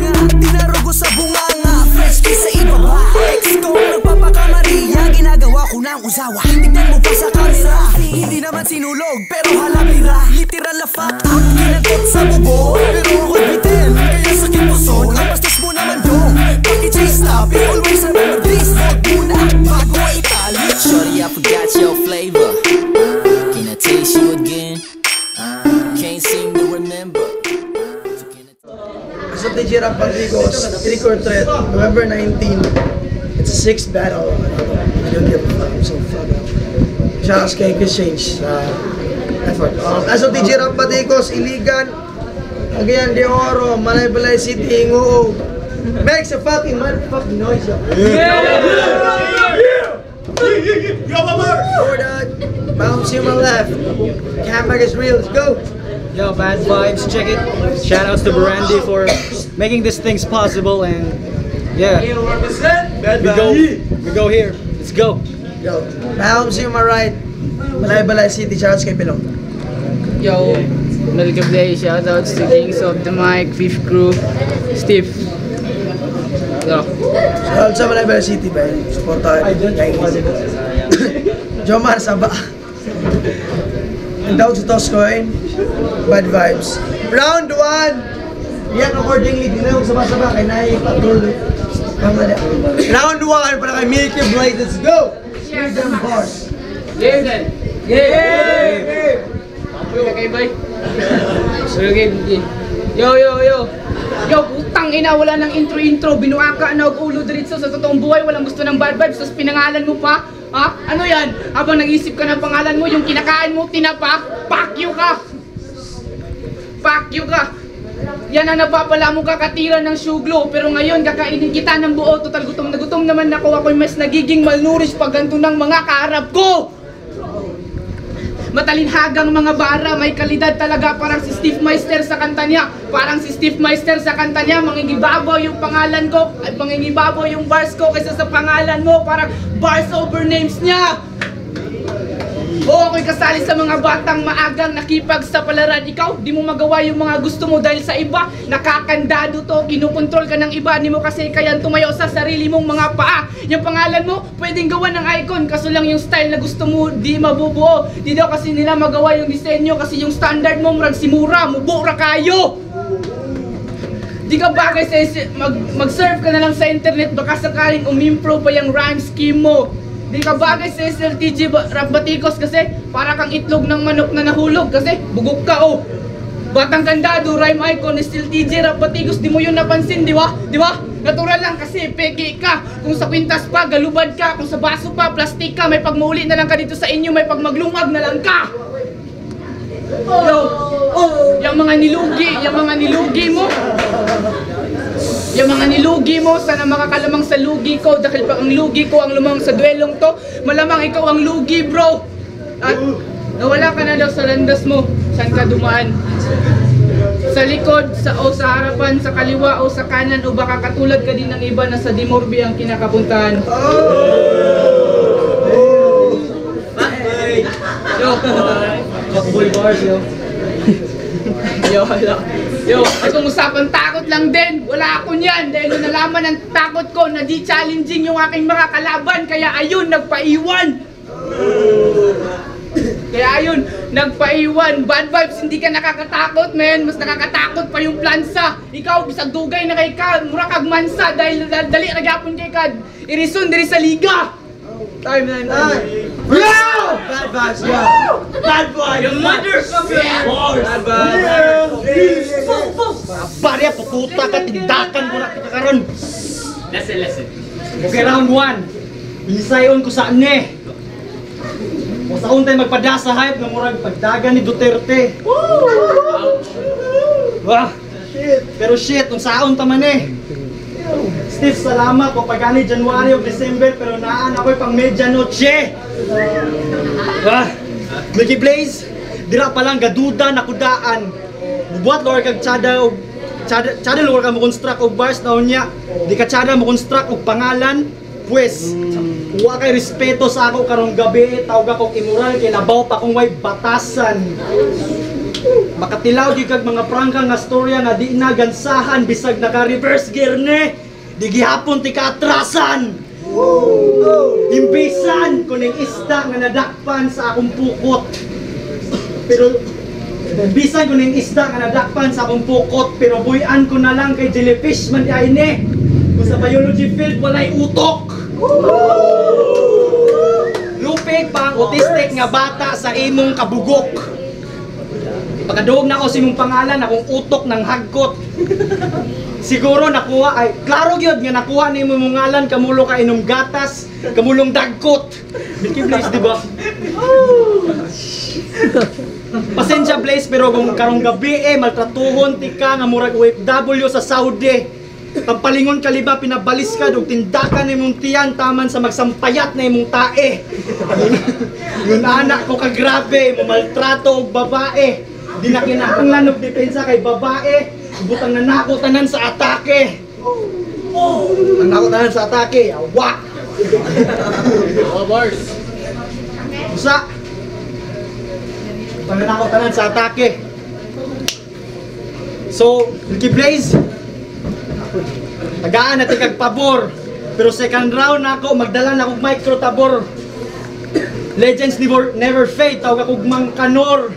nga, tinarugo sa bunganga. Fresh kiss sa ibaba, ex ko nagpapakamariya. Ginagawa ko ng usawa, tignan mo pa sa camera. Hindi naman sinulog, pero halabira. Literal na fuck up, kinagot sa bubo. Pero ako'y bitin, kaya sakit mo son. Ang bastos mo naman dong, paki-chase stop. Always remember this, huwag muna bago itali. Shorty, I forgot your flavor. Can I taste you again? Can't seem to remember. So DJ Rap Patricos, Trick or Threat, November 19. It's a 6th battle. I don't give a fuck, I'm so fucked up. Shouts kay Chris Change sa effort. As of DJ Rap Patricos, Iligan, Cagayan de Oro, Malaybalay City, Ingo. Makes a fucking motherfucking noise, yo. Over that, bounce to my left. Camera is real, let's go. Yo, Bad Vibes, check it. Shoutouts to Brandy for making these things possible, and yeah, we go here. Let's go. Yo, bounce to my right. Malaybalay City, shouts kay Pilong. Yo, Melka Play, shoutouts to Kings of the Mic, Fifth Crew, Steve. Yo. Shoutout sa Malaybalay City, ba? Supportahan. Jomar Saba. And down to Toscoin. Bad Vibes. Round 1. Yan accordingly. Di na yung sabah-sabah kay Nai Patrol. Round 1 para kay Milky Blade. Let's go! Hear them bars. Game then. Game! Okay, bye. Yo. Yo, putang ina, wala nang intro. Binuaka na og ulo diretso sa totoong buhay. Walang gusto ng Bad Vibes. Tapos pinangalan mo pa. Ha? Ano yan? Habang nag-isip ka ng pangalan mo, yung kinakain mo, tinapa, fuck you ka! Fuck you ka! Yan ang napapala mo kakatira ng suglo. Pero ngayon, kakainin kita ng buo. Total gutom na gutom naman ako. Ako'y mas nagiging malnourished pag ganito ng mga kaharap ko! Matalinhagang mga bara, may kalidad talaga. Parang si Steve Meister sa kanta niya. Mangingibabaw yung pangalan ko. Ay, mangingibabaw yung bars ko kaysa sa pangalan mo. Parang bars over names niya. Oo, ako'y kasali sa mga batang maagang nakipag sa palaran. Ikaw, di mo magawa yung mga gusto mo dahil sa iba. Nakakandado to, kinukontrol ka ng iba. Di mo kasi kayang tumayo sa sarili mong mga paa. Yung pangalan mo, pwedeng gawa ng icon. Kaso lang yung style na gusto mo, di mabubuo. Di daw kasi nila magawa yung disenyo. Kasi yung standard mo, murag simura, mubura kayo. Di ka bagay sa mag-surf ka na lang sa internet. Baka sakaling umimprove pa yung rhyme scheme mo. Di ka bagay sa SLTG Rap Patricos kasi para kang itlog ng manok na nahulog kasi bugok ka oh. Batang Kandado, rhyme icon, SLTG Rap Patricos, di mo yun napansin, di ba? Di ba? Natural lang kasi peke ka. Kung sa kwintas pa, galubad ka. Kung sa baso pa, plastic ka. May pagmauli na lang ka dito sa inyo, may pagmaglungag na lang ka. Yo, yung mga nilugi mo, sana makakalamang sa lugi ko. Dahil pag ang lugi ko ang lumang sa duelong to, malamang ikaw ang lugi, bro. At nawala ka na daw sa landas mo. Saan ka dumaan? Sa likod, sa harapan, sa kaliwa o sa kanan, o baka katulad ka din ng iba na sa Dimorbi ang kinakapuntahan. Yo, fuckboy bars, yo. Yo, ay kung usapan takot lang din, wala ako niyan dahil nung nalaman ang takot ko na di challenging yung aking mga kalaban, kaya ayun, nagpaiwan. Bad Vibes, hindi ka nakakatakot, men. Mas nakakatakot pa yung plansa. Ikaw, bisag dugay na kay ka, mura kag mansa dahil dali nagyapon kay ka. Irison diri sa liga. Time na. Yo! Bad Vibes, yo! Bad Vibes! Your mother's Bad Vibes! Barya, puputa ka, tindakan ko na karon. Lesson. Okay, round 1. Bilisayon ko saan eh. O sa untay magpadasa hype ng murag pagdagan ni Duterte. Wah! Pero shit, kung saan taman eh. Steve, salamat po pagani January o December pero naan ako'y pang medianoche. Wah! Milky Blaze, dira pa lang gaduda na kudaan. Bubuat lor kag tsada lor ka mo construct og bars na unya. Di ka tsada mo construct og pangalan. Pues, huwa kay respeto sa ako karong gabi, tawag akong immoral kay nabaw pa kung way batasan. makatilaw gyud kag mga prangka nga storya nga di na gansahan bisag naka-reverse gear ni. Di gihapon ti kaatrasan. Imbisan kuning isda nga nadakpan sa akong pukot. Pero imbisan kuning isda nga nadakpan sa akong pukot, pero buyan ko na lang kay jellyfish man di ay ni. Kung sa biology field walay utok. Lupig pa ang autistic nga bata sa imong kabugok. Pagkaduog na ako sa imong pangalan, akong utok ng hagkot. Siguro nakuha, ay, klaro gyud nga nakuha ni imong ngalan, kamulo ka inom gatas, kamulong dagkot. Milky Blaze, di ba? Pasensya Blaze, pero kung karong gabi maltratuhon tika nga murag OFW sa Saudi. Pampalingon kaliba pinabalis ka og tindakan imong tiyan taman sa magsampayat na imong tae. Yung anak ko ka grabe, maltrato og babae. Di na kinahanglan og depensa kay babae, butang nanako tanan sa atake. Ang nako tanan sa atake, awa. Bars. Usa. Butang nanako tanan sa atake. So, Milky Blaze, tagaan natin kag pabor. Pero second round ako, magdala na akong micro tabor. Legends never fade, tawag akong Mang Kanor.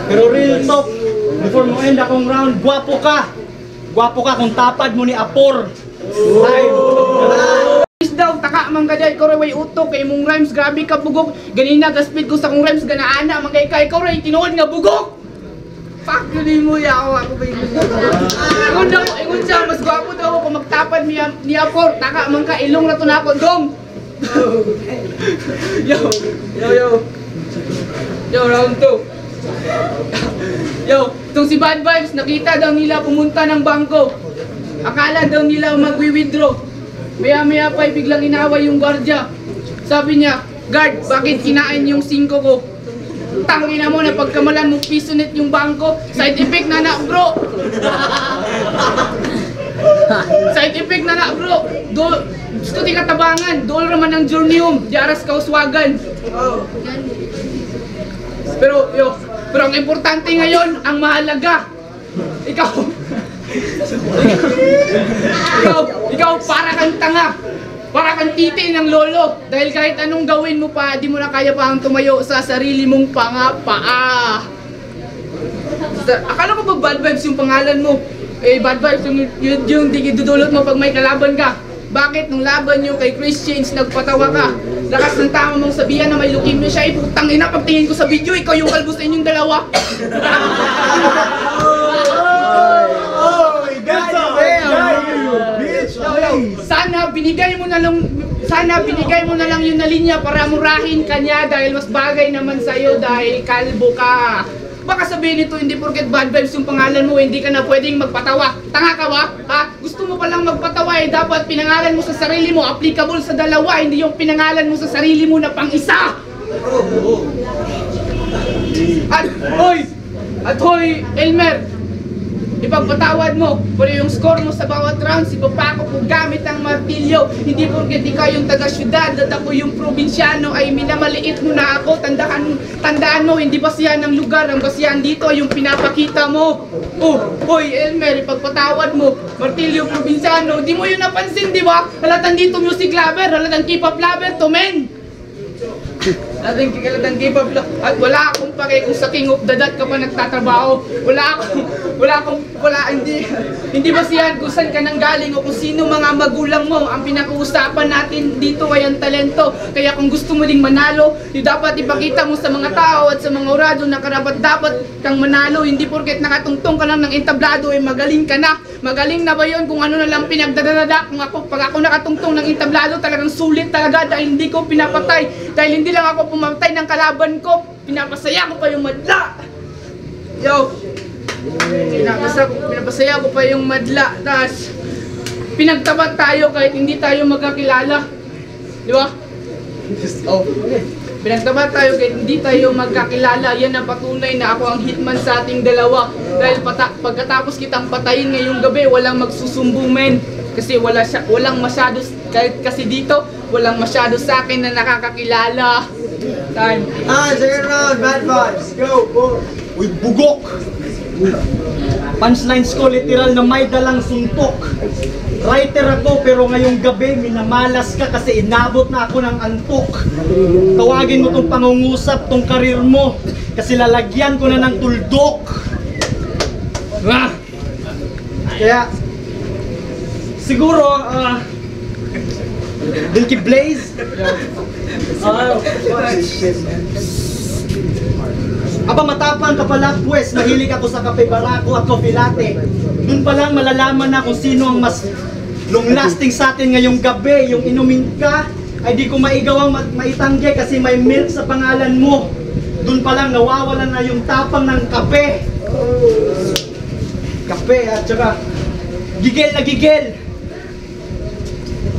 Pero real talk, before mo end akong round, gwapo ka. Gwapo ka kung tapad mo ni Apor. Daw taka man gaday ko ray utok kay imong rhymes grabe ka bugok. Ganina gaspid ko sa kong rhymes ganaana man kay ko ray tinuod nga bugok. Fuck yun mo ya ako ba yun. Ingon siya mas gwapo daw ako magtapad ni Apor. Taka man ka ilong na to na ako dong. Yo round 2. Yo, itong si Bad Vibes nakita daw nila pumunta ng bangko. Akala daw nila magwi-withdraw. Maya pa biglang inaway yung gwardiya. Sabi niya, "Guard, bakit kinain yung 5 ko?" Tangina mo na pagkamalan mo piso net yung bangko. Side effect na bro. Side effect na bro. Gusto di katabangan. Dol raman ng journeum. Diaras kauswagan. Pero ang importante ngayon, ang mahalaga. Ikaw para kang tanga. Para kang titi ng lolo. Dahil kahit anong gawin mo pa, di mo na kaya pang tumayo sa sarili mong paa. Akala ko ba Bad Vibes yung pangalan mo? Bad Vibes yung dudulot mo pag may kalaban ka. Bakit nung laban nyo kay Chris Change nagpatawa ka? Lakas ng tama mong sabihan na may leukemia siya. Putang ina, pagtingin ko sa video, ikaw yung kalbo sa inyong dalawa. Sana binigay mo na lang yun na linya para murahin kanya dahil mas bagay naman sa'yo dahil kalbo ka. Baka sabihin nito hindi porket Bad Vibes yung pangalan mo, hindi ka na pwedeng magpatawa. Tanga ka ba? Ha? Gusto mo palang magpatawa dapat pinangalan mo sa sarili mo, applicable sa dalawa, hindi yung pinangalan mo sa sarili mo na pang isa. At hoy, Elmer, ipagpatawad mo, pero yung score mo sa bawat rounds, ipapako ko gamit ang martilyo. Hindi porket ikaw yung taga-syudad at ako yung probinsyano ay minamaliit mo na ako. Tandaan mo, hindi basihan ng lugar, ang basihan dito ay yung pinapakita mo. Hoy Elmer, ipagpatawad mo, martilyo probinsyano, di mo yun napansin, di ba? Halatang dito music lover, halatang K-pop lover to men. Halatang K-pop lover. At wala akong pake kung sa King of the Dot ka pa nagtatrabaho. Hindi basihan kung saan ka nang galing o kung sino mga magulang mo. Ang pinag-uusapan natin dito ay ang talento. Kaya kung gusto mo ding manalo, dapat ipakita mo sa mga tao at sa mga orado na karapat dapat kang manalo. Hindi porket nakatungtong ka lang ng entablado ay magaling ka na. Magaling na ba yun kung ano na lang pinagdadada? Pag ako nakatungtong ng entablado, talagang sulit talaga dahil hindi ko pinapatay. Dahil hindi lang ako pumatay ng kalaban ko, pinapasaya ko pa yung madla. Pinapasaya ko pa yung madla. Tas pinagtapat tayo kahit hindi tayo magkakilala. Di ba? Pinagtapat tayo kahit hindi tayo magkakilala. Yan ang patunay na ako ang hitman sa ating dalawa. Dahil pagkatapos kitang patayin ngayong gabi, walang magsusumbong men. Kasi walang masyado, kasi dito walang masyado sa akin na nakakakilala. Time. Second round, bad vibes. Go. Uy, bugok! Punchlines ko, literal na may dalang suntok. Writer ako, pero ngayong gabi, minamalas ka kasi inabot na ako ng antok. Tawagin mo tong pangungusap, tong karir mo, kasi lalagyan ko na ng tuldok. Kaya, siguro, Milky Blaze. Aba, matapang ka pala, pues. Mahilig ako sa kape barako at coffee latte. Doon pa lang malalaman na kung sino ang mas long-lasting sa atin ngayong gabi. Yung inumin ka, ay di ko maigawang maitanggi kasi may milk sa pangalan mo. Doon pa lang nawawalan na yung tapang ng kape. Kape at saka gigil na gigil.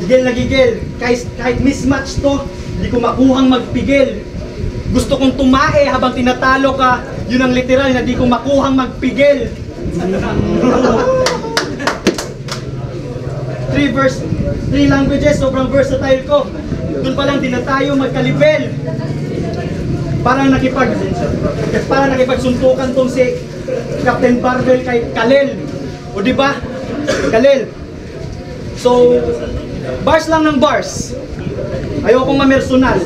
Gigil na gigil. Kahit mismatch to, di ko makuhang magpigil. Gusto kong tumae habang tinatalo ka, yun ang literal na di ko makuhang magpigil. Three languages, sobrang versatile ko. Doon pa lang di na tayo magkalibel. Parang nakipagsuntukan tong si Captain Barbell kay Kalel. O di ba? Kalel. So, bars lang ng bars. Ayokong mamersonal.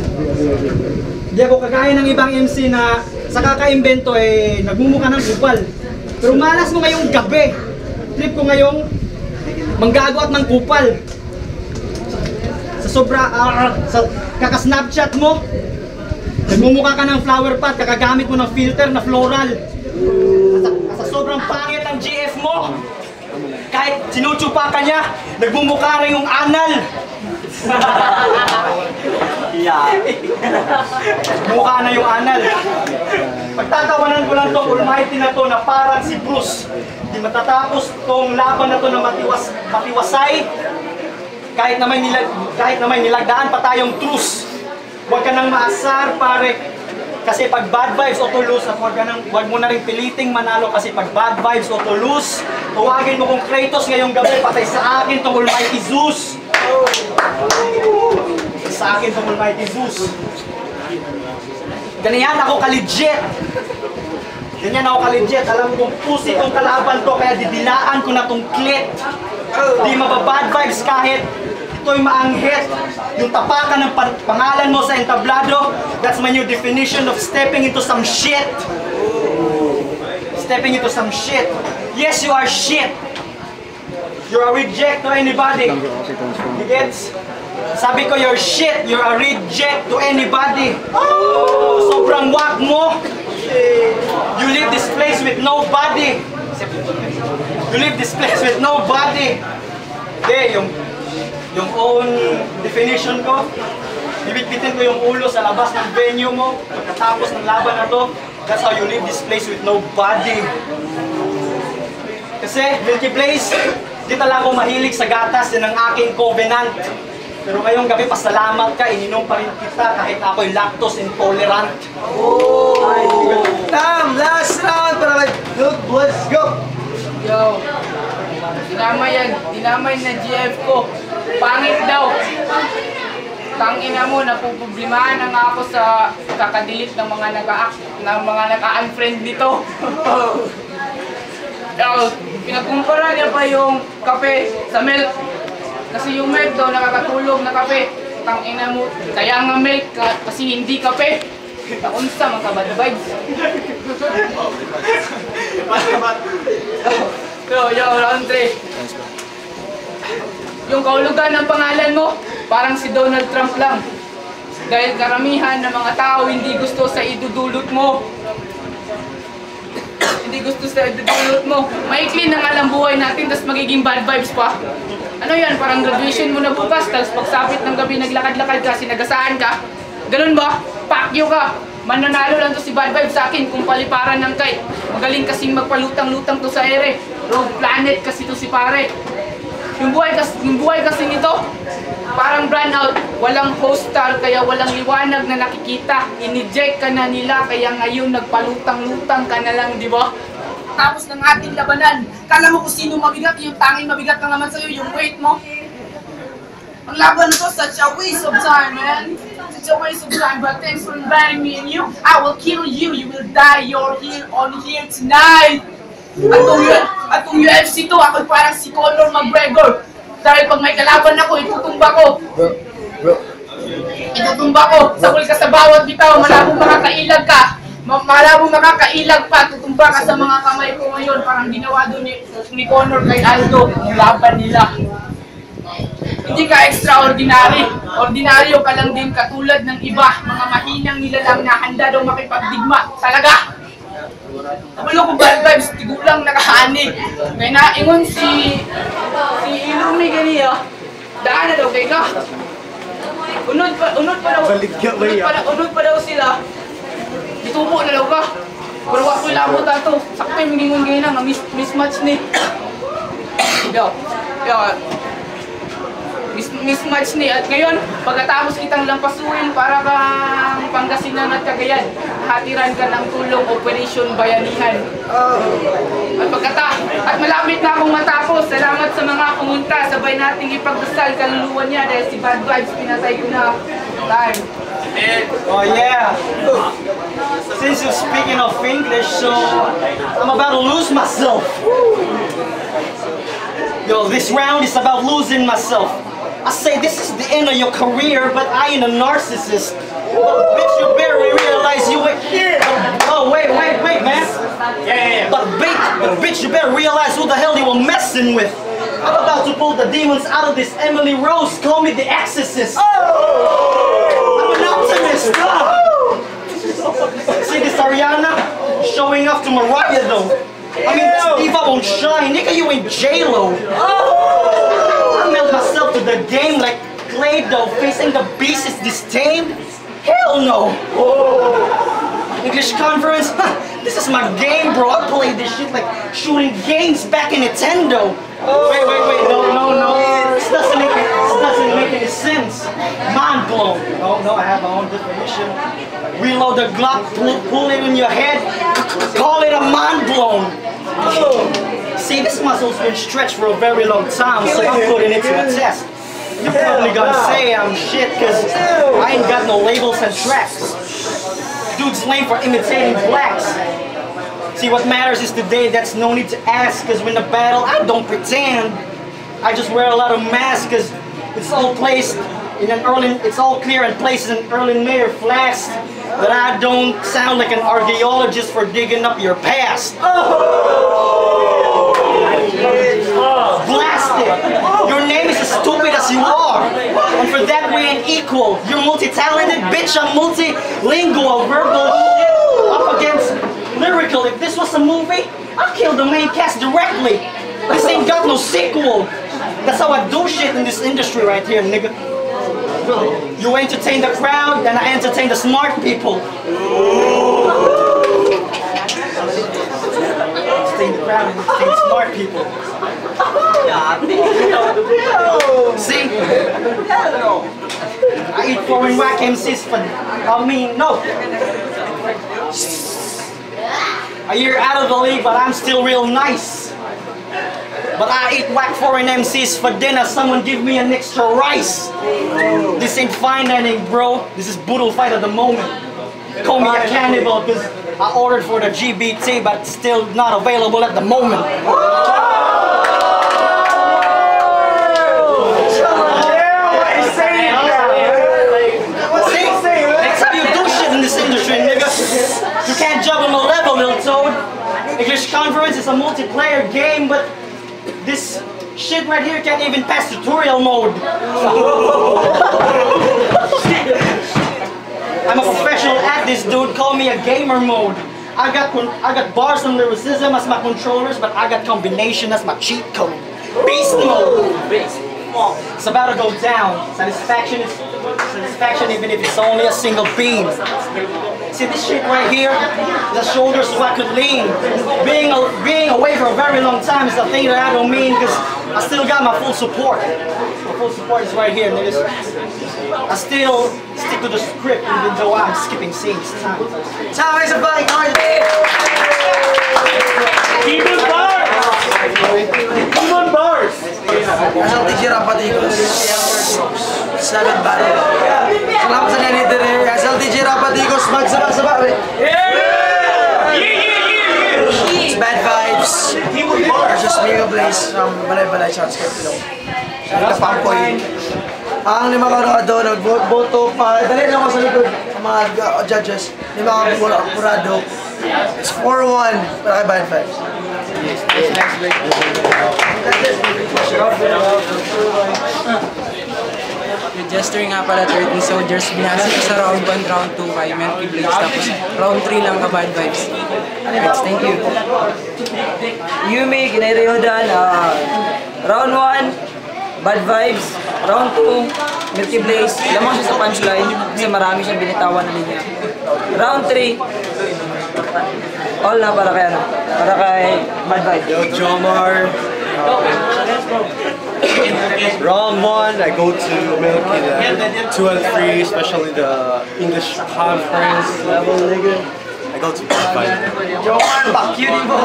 Hindi ako kagaya ng ibang MC na sa kakaimbento nagmumukha ng kupal. Pero malas mo ngayong gabi. Trip ko ngayong manggago at mangkupal. Sa kaka-snapchat mo, nagmumukha ka ng flower pot, kakagamit mo ng filter na floral. Sa sobrang pangit ng GF mo, kahit sinuchupa ka niya, nagmumukha rin yung anal. Mukha na yung anal. Pagtatawanan ko lang tong almighty na to na parang si Bruce. Di matatapos tong laban na to na matiwasay. Kahit na may nilagdaan pa tayong truce. Huwag ka nang maasar, pare. Kasi pag bad vibes o to lose, huwag mo na rin piliting manalo kasi pag bad vibes o to lose, tuwagin mo kung Kratos ngayong gabi, patay sa akin tong almighty Zeus. Sa akin tong almighty Zeus. Ganyan ako ka-legit. Ganyan ako ka-legit. Alam kong pusi kong kalaban to, kaya didilaan ko na tong clit. Di mababad vibes kahit ito'y maanghit. Yung tapakan ng pangalan mo sa entablado, that's my new definition of stepping into some shit. Stepping into some shit. Yes, you are shit. You're a reject to anybody. You gets? Sabi ko, you're shit. You're a reject to anybody. Sobrang wak mo. You leave this place with nobody. You leave this place with nobody. Okay, yung own definition ko, bibitbitin ko yung ulo sa labas ng venue mo pagkatapos ng laban na to. That's how you leave this place with nobody. Kasi, Milky Blaze, di talaga ako mahilig sa gatas, yan ang aking covenant. Pero ngayong gabi, pasalamat ka, ininom pa rin kita kahit ako'y lactose intolerant. Tam, last round para kay Milk. Let's go! Yo, dinamay na GF ko. Pangit daw. Tangina mo, napuproblemahan na nga ako sa kakadelete ng mga naka-unfriend nito. Pinagkumpara niya pa yung kape sa milk. Kasi yung milk daw nakakatulog na kape. Tangina mo, kaya nga milk kasi hindi kape. Naunsa mga bad vibes. Yo, round 3. Yung kaulugan ng pangalan mo, parang si Donald Trump lang. Dahil karamihan ng mga tao hindi gusto sa idudulot mo. Hindi gusto sa idudulot mo. Maikli na nga lang buhay natin, tapos magiging bad vibes pa. Ano yan, parang graduation mo na bukas, tapos pagsapit ng gabi naglakad-lakad ka, sinagasaan ka. Ganun ba? Pakyo ka. Mananalo lang to si bad vibes sa akin kung paliparan ng kite. Magaling kasing magpalutang-lutang to sa ere. Rogue planet kasi to si pare. Yung buhay kasi nito, parang brand out, walang poster kaya walang liwanag na nakikita. Iniject ka na nila kaya ngayon nagpalutang-lutang ka na lang, di ba? Tapos ng ating labanan, kala mo kung sino mabigat, yung tanging mabigat lang naman sa'yo, yung weight mo. Ang laban na to, such a waste of time, man. It's a waste of time, but thanks for inviting me and you. I will kill you. You will die. You're here on here tonight. At kung UFC to, ako parang si Conor McGregor. Dahil pag may kalaban ako, itutumba ko. Itutumba ko. Sakul ka sa bawat bitaw. Malabong makakailag ka. Malabong makakailag pa. Tutumba ka sa mga kamay ko ngayon. Parang ginawa doon ni Conor kay Aldo. Yung laban nila. Hindi ka extraordinary. Ordinaryo ka lang din katulad ng iba. Mga mahinang nilalang na handa daw makipagdigma. Talaga? Wala ko bad vibes, tigulang nakahani. Kaya naingon si Ilumi ganiya. Daan na daw kay ka. Unod pa daw sila. Itubo na daw ka. Pero wako labot ato. Sakto yung gingon ganyan na mismatch ni. Mismatch ni at ngayon pagkatapos kitang lampasuin para kang Pangasinan at Cagayan, hatiran ka ng tulong Operation Bayanihan. At malapit na akong matapos. Salamat sa mga pumunta. Sabay nating ipagdasal kaluluwa niya dahil si Bad Vibes pinatay ko na. Time. Oh yeah. Since you're speaking of English, so I'm about to lose myself. Yo, this round is about losing myself. I say this is the end of your career, but I ain't a narcissist. Bitch, you barely realize you ain't here. Oh, wait, man. Yeah. But bitch, you better realize who the hell you were messing with. I'm about to pull the demons out of this Emily Rose. Call me the exorcist. I'm an optimist. See this Ariana? Showing off to Mariah though. I mean, Steve won't shine. Nigga, you ain't J-Lo. I meld myself to the game like Play-Doh. Facing the beast is disdain? Hell no. English conference? This is my game, bro. I played this shit like shooting games back in Nintendo. Wait. No. This doesn't make any sense. Mind blown. No, I have my own definition. Reload the Glock, pull it in your head, call it a mind blown. See, this muscle's been stretched for a very long time, so I'm putting it to a test. You're probably gonna say I'm shit, cause I ain't got no labels and tracks. Dude's lame for imitating blacks. See, what matters is today, that's no need to ask, cause when the battle, I don't pretend. I just wear a lot of masks, cause it's all placed in an early, it's all clear and placed in an early mayor flask. That I don't sound like an archaeologist for digging up your past. Blasted! Your name is as stupid as you are. And for that we ain't equal. You're multi-talented, bitch, I'm multilingual. Verbal shit up against lyrical. If this was a movie, I'd kill the main cast directly. This ain't got no sequel. That's how I do shit in this industry right here, nigga. You entertain the crowd, then I entertain the smart people. Entertain the crowd and entertain the smart people. See? I eat foreign whack MCs for, no. A year out of the league, but I'm still real nice. But I eat whack foreign MCs for dinner. Someone give me an extra rice. This ain't fine dining, bro. This is brutal fight at the moment. Call me a cannibal because I ordered for the GBT, but still not available at the moment. That's how you do shit in this industry, nigga. You can't jump on a level, little toad. English Conference is a multiplayer game, but this shit right here can't even pass tutorial mode. I'm a professional at this, dude. Call me a gamer mode. I got bars and lyricism as my controllers, but I got combination as my cheat code. Beast mode. It's about to go down. Satisfaction even if it's only a single beam. See this shit right here? The shoulders so I could lean. Being away for a very long time is a thing that I don't mean because I still got my full support. My full support is right here, niggas. I still stick to the script even though I'm skipping scenes. Time, everybody, Keep on bars! Keep on bars! Asal dikira pati 7 battle. Salamat sa nanay Mega Blaze from Balay-Balay Shots kay Pilong. Kapangkoy. Ang lima karado, nag-boto pa. Dali lang ako sa likod ang mga judges. Lima karado. It's 4-1 para kay Bad Vibes. Yung Jester nga pala, 13 Soldiers, binasa ko sa round 1, round 2 kay Melky Blaze, tapos round 3 lang ka Bad Vibes. Thanks, thank you. Yumi, Ginay-Ryodan, round 1, Bad Vibes, round 2, Melky Blaze, lamang siya sa punchline kasi marami siyang binitawan na linya. Round 3, all na para kay, para kay Bad Vibes. Yo, Jomar. Round 1, I go to Milky. 2 and 3, especially the English conference level, nigga. I go to Bad Vibes. Jomar, fuck you, Divo.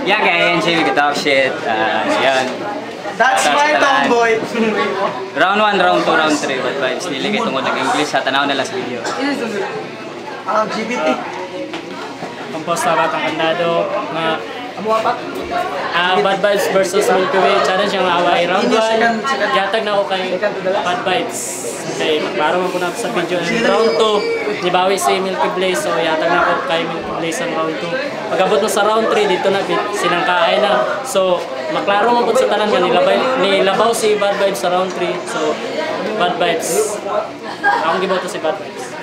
Yeah, kaya NJ, we can talk shit. Yan. That's my tomboy. Round 1, round 2, round 3, Bad Vibes. Nili kay tungod nag-English sa tanaw nila sa video. GBT. Composta Batang Kandado nga Bad Vibes versus Milky Way challenge yung away round 1. Yatag na ako kay Bad Vibes. Okay, para mo po na sa video ng round 2. Nibawi si Milky Blaze, so yatag na ako kay Milky Blaze ang round 2. Pagabot mo sa round 3, dito na sinangkaay na. So, maklaro mo po sa tanan nga nilabaw si Bad Vibes sa round 3. So, Bad Vibes. Akong giboto si Bad Vibes.